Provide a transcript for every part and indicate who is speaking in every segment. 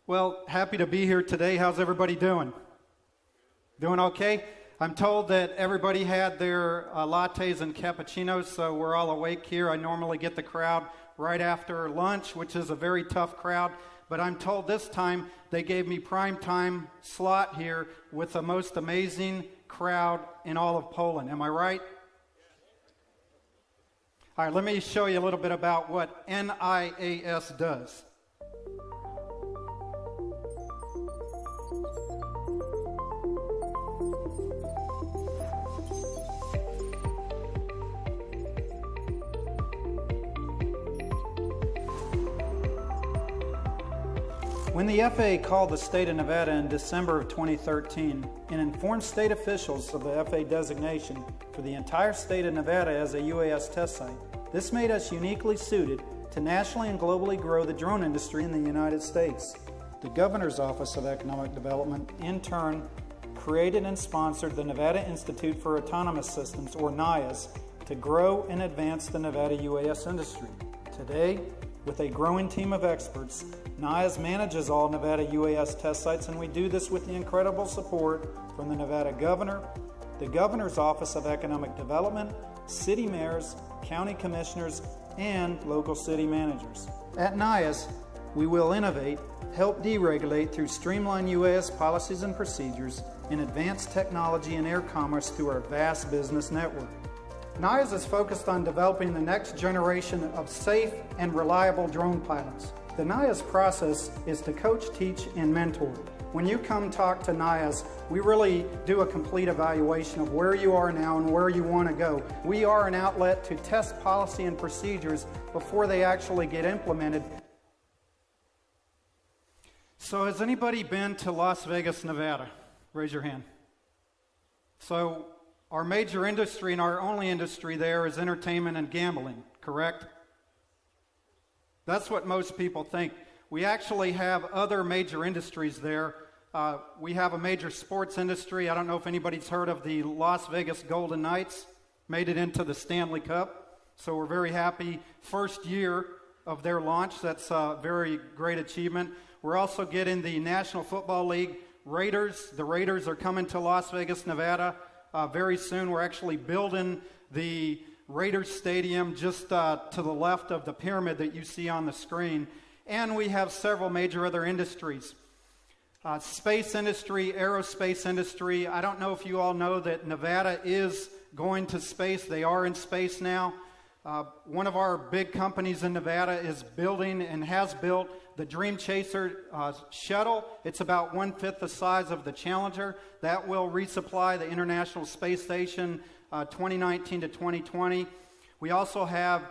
Speaker 1: Well, happy to be here today. How's everybody doing? Doing okay? I'm told that everybody had their lattes and cappuccinos, so we're all awake here. I normally get the crowd right after lunch, which is a very tough crowd, but I'm told this time they gave me prime time slot here with the most amazing crowd in all of Poland. Am I right? All right, let me show you a little bit about what NIAS does. When the FAA called the state of Nevada in December of 2013 and informed state officials of the FAA designation for the entire state of Nevada as a UAS test site, this made us uniquely suited to nationally and globally grow the drone industry in the United States. The Governor's Office of Economic Development, in turn, created and sponsored the Nevada Institute for Autonomous Systems, or NIAS, to grow and advance the Nevada UAS industry. Today, with a growing team of experts, NIAS manages all Nevada UAS test sites, and we do this with the incredible support from the Nevada Governor, the Governor's Office of Economic Development, city mayors, county commissioners, and local city managers. At NIAS, we will innovate, help deregulate through streamlined UAS policies and procedures, and advance technology and air commerce through our vast business network. NIAS is focused on developing the next generation of safe and reliable drone pilots. The NIAS process is to coach, teach, and mentor. When you come talk to NIAS, we really do a complete evaluation of where you are now and where you want to go. We are an outlet to test policy and procedures before they actually get implemented. So has anybody been to Las Vegas, Nevada? Raise your hand. So our major industry and our only industry there is entertainment and gambling, correct? That's what most people think. We actually have other major industries there. We have a major sports industry. I don't know if anybody's heard of the Las Vegas Golden Knights. Made it into the Stanley Cup. So we're very happy. First year of their launch. That's a very great achievement. We're also getting the National Football League Raiders. The Raiders are coming to Las Vegas, Nevada. Very soon. We're actually building the Raiders Stadium just to the left of the pyramid that you see on the screen. And we have several major other industries. Space industry, aerospace industry. I don't know if you all know that Nevada is going to space. They are in space now. One of our big companies in Nevada is building and has built the Dream Chaser shuttle. It's about 1/5 the size of the Challenger. That will resupply the International Space Station 2019 to 2020. We also have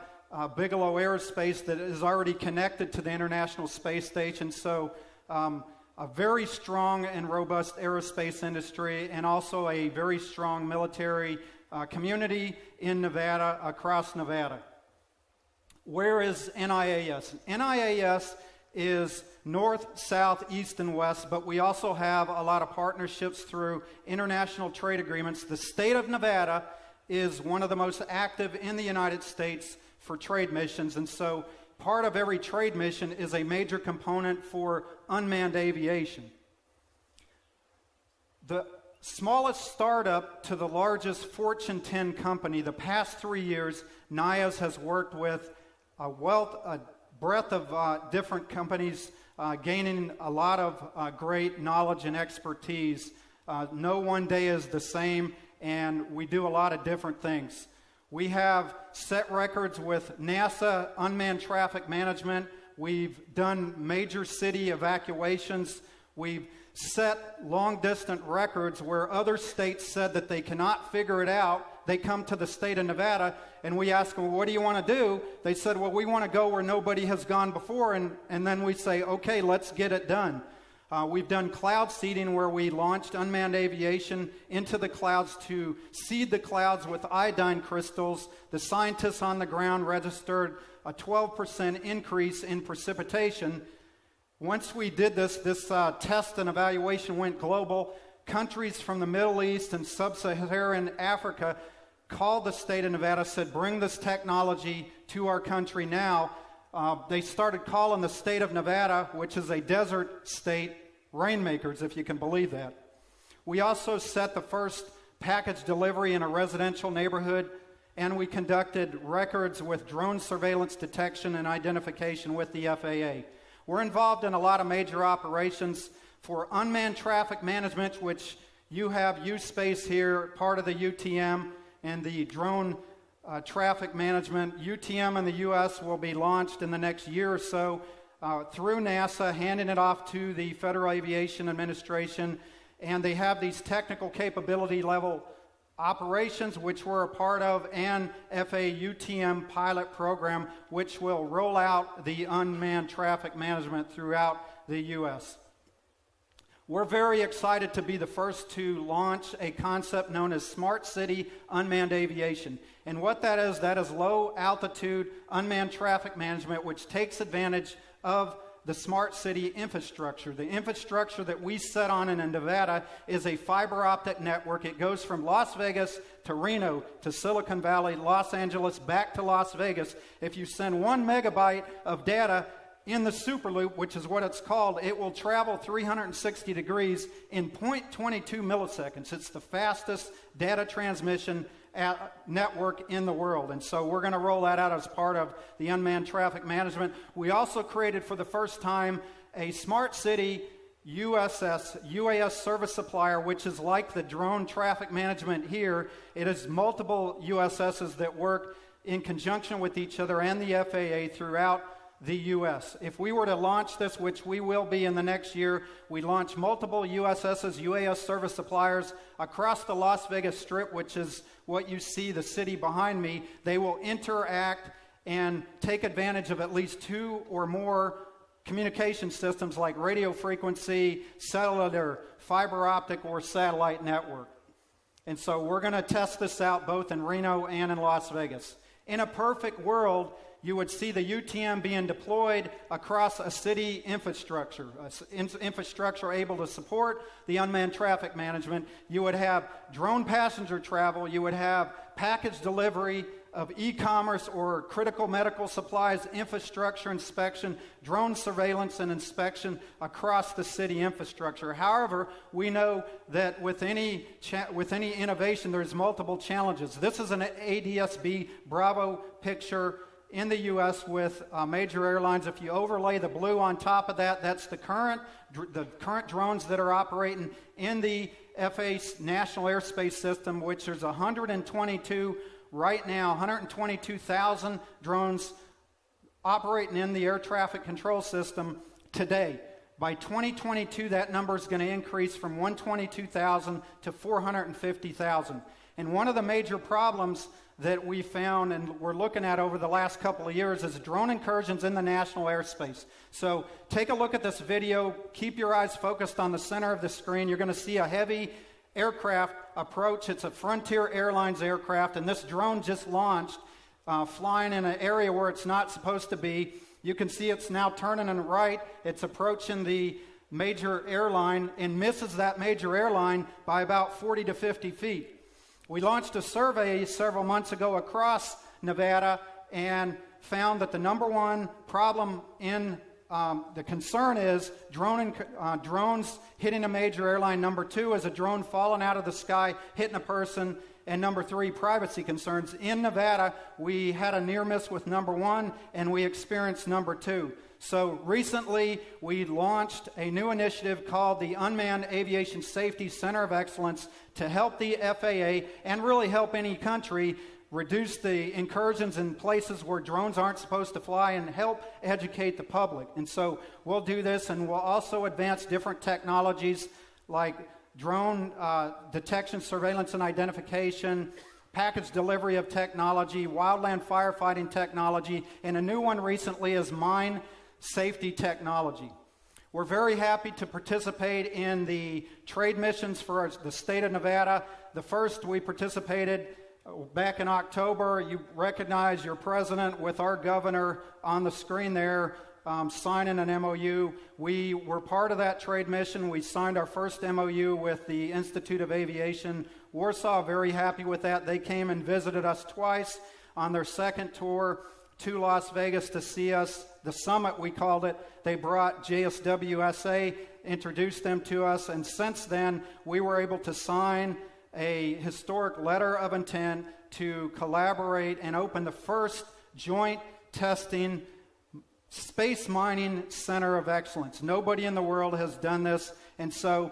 Speaker 1: Bigelow Aerospace that is already connected to the International Space Station. So a very strong and robust aerospace industry, and also a very strong military community in Nevada, across Nevada. Where is NIAS? NIAS is north, south, east, and west, but we also have a lot of partnerships through international trade agreements. The state of Nevada is one of the most active in the United States for trade missions, and so part of every trade mission is a major component for unmanned aviation. The smallest startup to the largest Fortune 10 company, the past 3 years, NIAS has worked with a breadth of different companies, gaining a lot of great knowledge and expertise. No one day is the same, and we do a lot of different things. We have set records with NASA unmanned traffic management. We've done major city evacuations. We've set long-distance records where other states said that they cannot figure it out. They come to the state of Nevada, and we ask them, well, what do you want to do? They said, well, we want to go where nobody has gone before, and then we say, okay, let's get it done. We've done cloud seeding, where we launched unmanned aviation into the clouds to seed the clouds with iodine crystals. The scientists on the ground registered a 12% increase in precipitation. Once we did this test and evaluation went global. Countries from the Middle East and Sub-Saharan Africa called the state of Nevada, said, bring this technology to our country now. They started calling the state of Nevada, which is a desert state, rainmakers, if you can believe that. We also set the first package delivery in a residential neighborhood, and we conducted records with drone surveillance detection and identification with the FAA. We're involved in a lot of major operations for unmanned traffic management, which you have U-Space here, part of the UTM, and the drone traffic management. UTM in the U.S. will be launched in the next year or so through NASA, handing it off to the Federal Aviation Administration, and they have these technical capability level operations, which we're a part of, and FAA UTM pilot program, which will roll out the unmanned traffic management throughout the U.S. We're very excited to be the first to launch a concept known as Smart City Unmanned Aviation. And what that is low altitude unmanned traffic management, which takes advantage of the smart city infrastructure. The infrastructure that we set on in Nevada is a fiber optic network. It goes from Las Vegas to Reno to Silicon Valley, Los Angeles, back to Las Vegas. If you send 1 megabyte of data in the Superloop, which is what it's called, it will travel 360 degrees in 0.22 milliseconds. It's the fastest data transmission network in the world. And so we're going to roll that out as part of the unmanned traffic management. We also created for the first time a smart city UAS service supplier, which is like the drone traffic management here. It is multiple USSs that work in conjunction with each other and the FAA throughout the U.S. If we were to launch this, which we will be in the next year, we launch multiple USSs, UAS service suppliers across the Las Vegas Strip, which is what you see, the city behind me. They will interact and take advantage of at least 2 or more communication systems like radio frequency, cellular, fiber optic, or satellite network. And so we're going to test this out both in Reno and in Las Vegas. In a perfect world, you would see the UTM being deployed across a city infrastructure, infrastructure able to support the unmanned traffic management. You would have drone passenger travel. You would have package delivery of e-commerce or critical medical supplies, infrastructure inspection, drone surveillance and inspection across the city infrastructure. However, we know that with any innovation, there's multiple challenges. This is an ADS-B Bravo picture in the U.S. with major airlines. If you overlay the blue on top of that, that's the current drones that are operating in the FAA National Airspace System, which there's 122 right now, 122,000 drones operating in the air traffic control system today. By 2022, that number is going to increase from 122,000 to 450,000. And one of the major problems that we found and we're looking at over the last couple of years is drone incursions in the national airspace. So take a look at this video. Keep your eyes focused on the center of the screen. You're going to see a heavy aircraft approach. It's a Frontier Airlines aircraft, and this drone just launched, flying in an area where it's not supposed to be. You can see it's now turning on the right. It's approaching the major airline and misses that major airline by about 40 to 50 feet. We launched a survey several months ago across Nevada and found that the number one problem in the concern is drones hitting a major airline. Number 2 is a drone falling out of the sky, hitting a person. And number 3, privacy concerns. In Nevada, we had a near miss with number 1, and we experienced number 2. So recently, we launched a new initiative called the Unmanned Aviation Safety Center of Excellence to help the FAA and really help any country reduce the incursions in places where drones aren't supposed to fly and help educate the public. And so we'll do this, and we'll also advance different technologies like drone detection, surveillance, and identification, package delivery of technology, wildland firefighting technology, and a new one recently is mine safety technology. We're very happy to participate in the trade missions for the state of Nevada. The first we participated back in October. You recognize your president with our governor on the screen there, signing an MOU. We were part of that trade mission. We signed our first MOU with the Institute of Aviation Warsaw. Very happy with that. They came and visited us twice on their second tour to Las Vegas to see us. The summit, we called it. They brought JSWSA, introduced them to us, and since then, we were able to sign a historic letter of intent to collaborate and open the first joint testing space mining center of excellence. Nobody in the world has done this, and so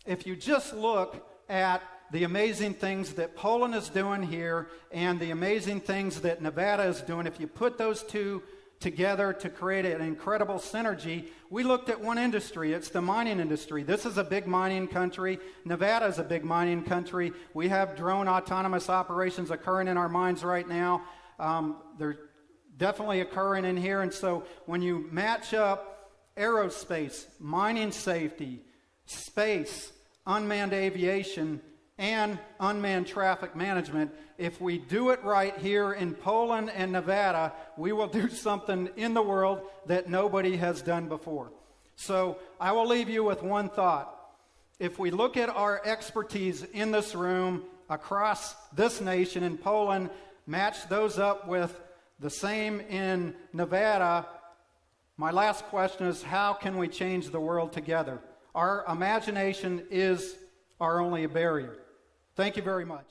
Speaker 1: if you just look at the amazing things that Poland is doing here and the amazing things that Nevada is doing, if you put those two together to create an incredible synergy, we looked at one industry. It's the mining industry. This is a big mining country. Nevada is a big mining country. We have drone autonomous operations occurring in our mines right now. They're definitely occurring in here. And so when you match up aerospace, mining safety, space, unmanned aviation, and unmanned traffic management, if we do it right here in Poland and Nevada, we will do something in the world that nobody has done before. So I will leave you with one thought. If we look at our expertise in this room, across this nation in Poland, match those up with the same in Nevada, my last question is, how can we change the world together? Our imagination is our only barrier. Thank you very much.